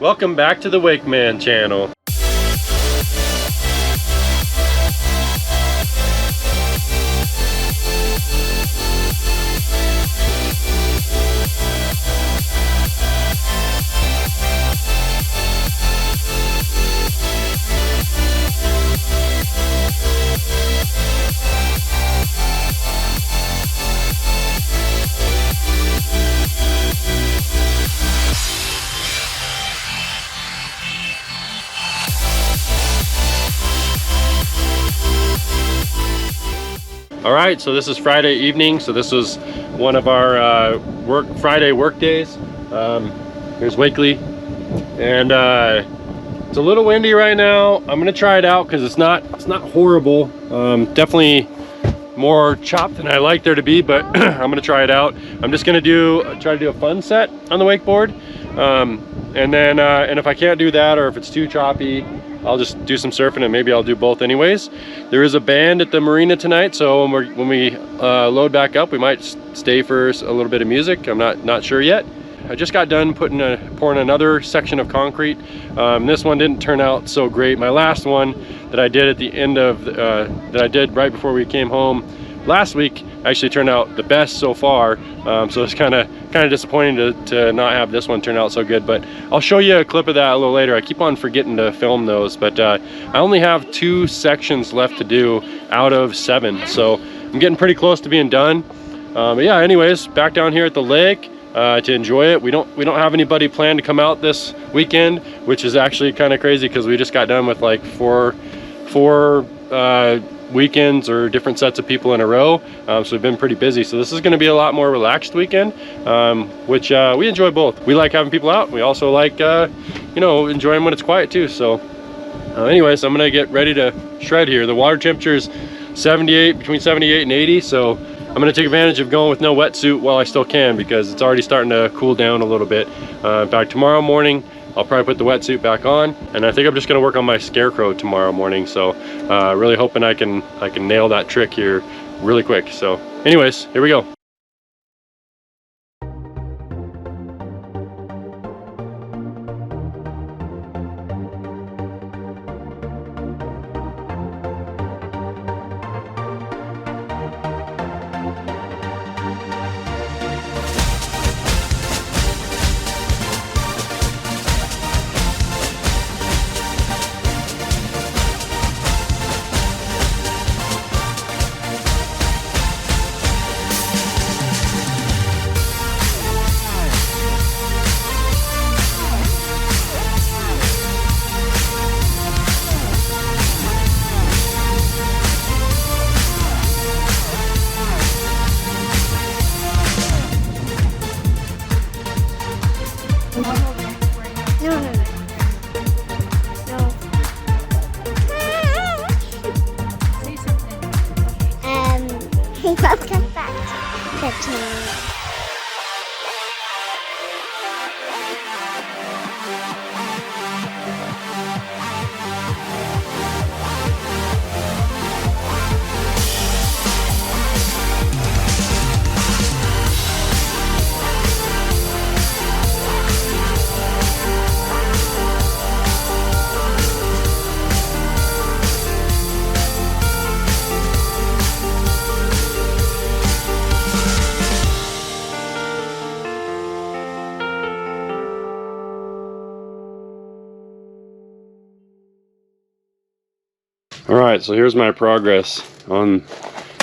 Welcome back to the MANN channel. Alright, so this is Friday evening, so this was one of our Friday work days. Here's Wakely, and it's a little windy right now. I'm gonna try it out because it's not horrible. Definitely more chopped than I like there to be, but I'm gonna try it out. I'm just gonna try to do a fun set on the wakeboard, and then if I can't do that, or if it's too choppy, I'll just do some surfing, and maybe I'll do both anyways. There is a band at the marina tonight, so when we load back up, we might stay for a little bit of music. I'm not sure yet. I just got done pouring another section of concrete. This one didn't turn out so great. My last one that I did at the end of that I did right before we came home last week actually turned out the best so far. So it's kind of disappointing to not have this one turn out so good, but I'll show you a clip of that a little later. I keep on forgetting to film those, but I only have 2 sections left to do out of 7, so I'm getting pretty close to being done. But yeah, anyways, back down here at the lake to enjoy it. We don't have anybody planned to come out this weekend, which is actually kind of crazy because we just got done with like four weekends or different sets of people in a row, so we've been pretty busy. So this is going to be a lot more relaxed weekend, which we enjoy both. We like having people out. We also like you know, enjoying when it's quiet too. So anyways, I'm gonna get ready to shred here. The water temperature is 78, between 78 and 80, so I'm gonna take advantage of going with no wetsuit while I still can, because it's already starting to cool down a little bit. In fact, tomorrow morning I'll probably put the wetsuit back on, and I think I'm just gonna work on my scarecrow tomorrow morning. So really hoping I can nail that trick here really quick. So anyways, here we go. Welcome back to Patio. Alright, so here's my progress on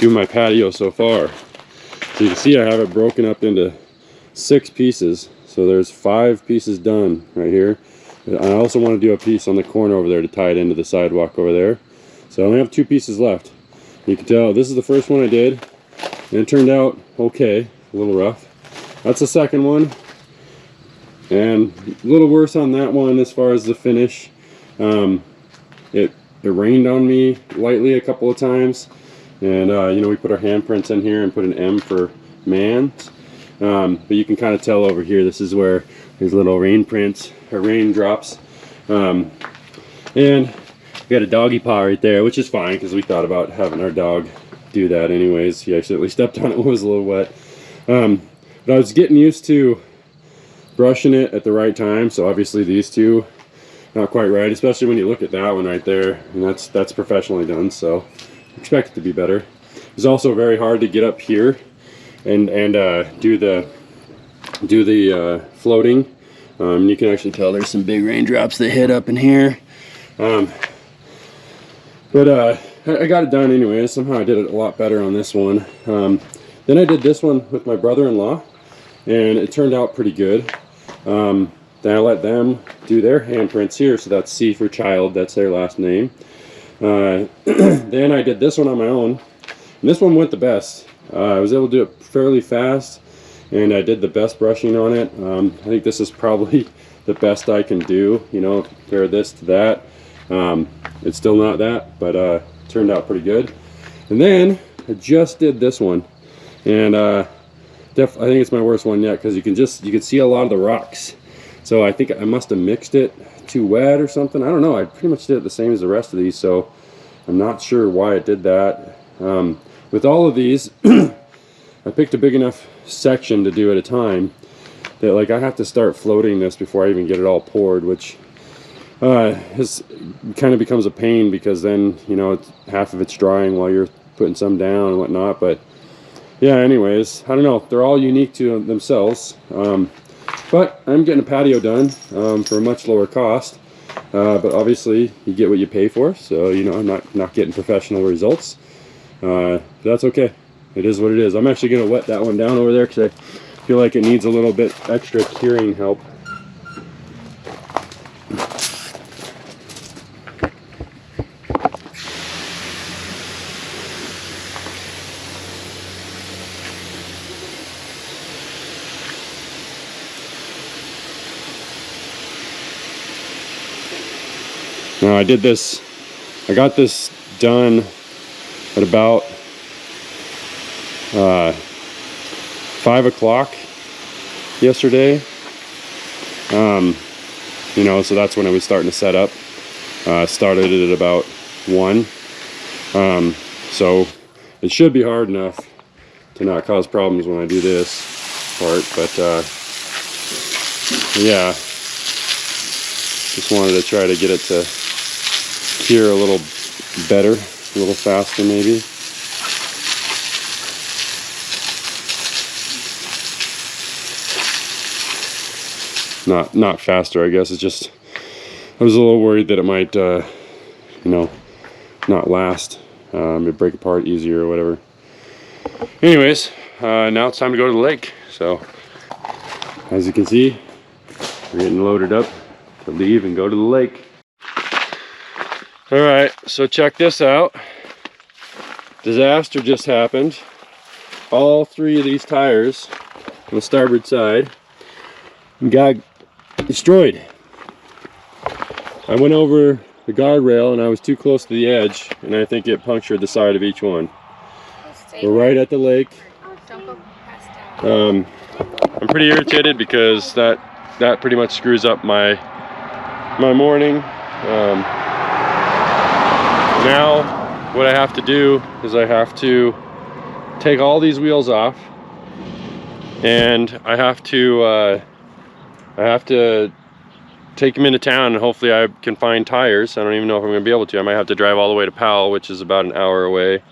doing my patio so far. So you can see I have it broken up into 6 pieces. So there's 5 pieces done right here. I also want to do a piece on the corner over there to tie it into the sidewalk over there. So I only have 2 pieces left. You can tell this is the first one I did, and it turned out okay, a little rough. That's the second one, and a little worse on that one as far as the finish. It rained on me lightly a couple of times, and you know, we put our handprints in here and put an M for MANN. But you can kind of tell over here, this is where there's little rain prints or raindrops, and we got a doggy paw right there, which is fine because we thought about having our dog do that anyways. He accidentally stepped on it when it was a little wet. But I was getting used to brushing it at the right time. So obviously these two, not quite right, especially when you look at that one right there, and that's professionally done, so expect it to be better. It's also very hard to get up here and do the floating. You can actually tell there's some big raindrops that hit up in here. But I got it done anyway. Somehow I did it a lot better on this one. Then I did this one with my brother-in-law, and it turned out pretty good. Then I let them do their handprints here, so that's C for child, that's their last name. Then I did this one on my own, and this one went the best. I was able to do it fairly fast, and I did the best brushing on it. I think this is probably the best I can do, you know, compare this to that. It's still not that, but it turned out pretty good. And then I just did this one, and I think it's my worst one yet, because you can see a lot of the rocks. So I think I must have mixed it too wet or something. I don't know. I pretty much did it the same as the rest of these, so I'm not sure why it did that. With all of these, I picked a big enough section to do at a time that, like, I have to start floating this before I even get it all poured, which kind of becomes a pain, because then, you know, half of it's drying while you're putting some down and whatnot. But yeah, anyways, I don't know. They're all unique to themselves. But I'm getting a patio done for a much lower cost. But obviously, you get what you pay for. So, you know, I'm not getting professional results. That's okay. It is what it is. I'm actually going to wet that one down over there, because I feel like it needs a little bit extra curing help. Now I got this done at about 5 o'clock yesterday. You know, so that's when I was starting to set up. Started it at about 1. So it should be hard enough to not cause problems when I do this part, but yeah, just wanted to try to get it to cure a little better, a little faster maybe. Not faster, I guess. It's just, I was a little worried that it might, you know, not last. It'd break apart easier or whatever. Anyways, now it's time to go to the lake. So, as you can see, we're getting loaded up to leave and go to the lake. Alright, so check this out. Disaster just happened. All 3 of these tires on the starboard side got destroyed. I went over the guardrail and I was too close to the edge, and I think it punctured the side of each one. We're right at the lake. I'm pretty irritated because that pretty much screws up my morning. Now what I have to do is I have to take all these wheels off, and I have to take them into town, and hopefully I can find tires. I don't even know if I'm going to be able to. I might have to drive all the way to Powell, which is about an hour away.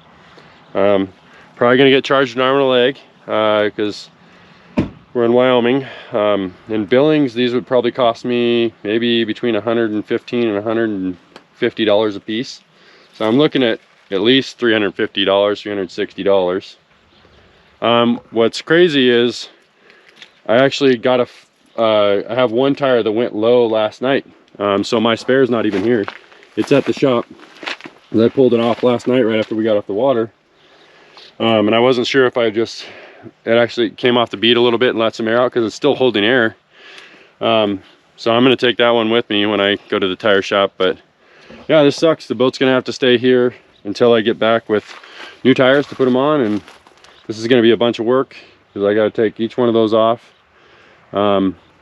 Probably going to get charged an arm and a leg because we're in Wyoming. In Billings, these would probably cost me maybe between $115 and $150 a piece. So I'm looking at least $350, $360. What's crazy is I actually got I have one tire that went low last night. So my spare is not even here. It's at the shop. I pulled it off last night right after we got off the water. And I wasn't sure if it actually came off the bead a little bit and let some air out, because it's still holding air. So I'm going to take that one with me when I go to the tire shop. But yeah, this sucks. The boat's going to have to stay here until I get back with new tires to put them on. And this is going to be a bunch of work, because I got to take each one of those off.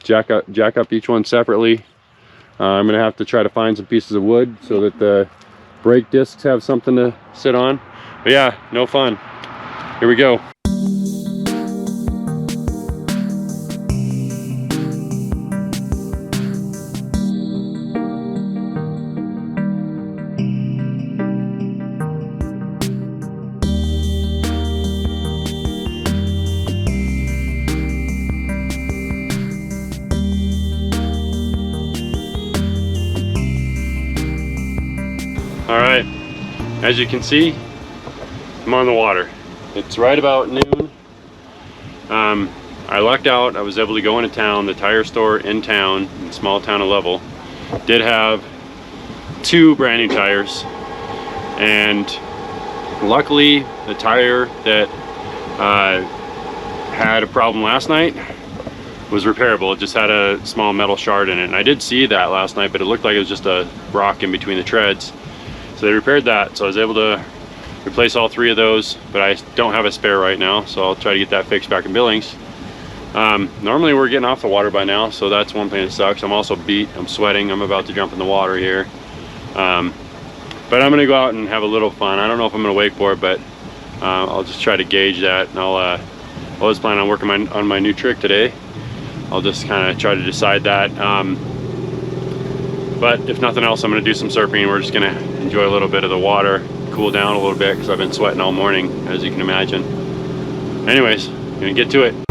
Jack up each one separately. I'm going to have to try to find some pieces of wood so that the brake discs have something to sit on. But yeah, no fun. Here we go. All right, as you can see, I'm on the water. It's right about noon. I lucked out. I was able to go into town. The tire store in town, in small town of Level, did have 2 brand new tires, and luckily the tire that had a problem last night was repairable. It just had a small metal shard in it, and I did see that last night, but it looked like it was just a rock in between the treads. So they repaired that, so I was able to replace all 3 of those, but I don't have a spare right now, so I'll try to get that fixed back in Billings. Normally we're getting off the water by now, so that's one thing that sucks. I'm also beat, I'm sweating, I'm about to jump in the water here. But I'm gonna go out and have a little fun. I don't know if I'm gonna wakeboard, but I'll just try to gauge that, and I was planning on working on my new trick today. I'll just kind of try to decide that. But if nothing else, I'm gonna do some surfing, and we're just gonna enjoy a little bit of the water, cool down a little bit, because I've been sweating all morning, as you can imagine. Anyways, gonna get to it.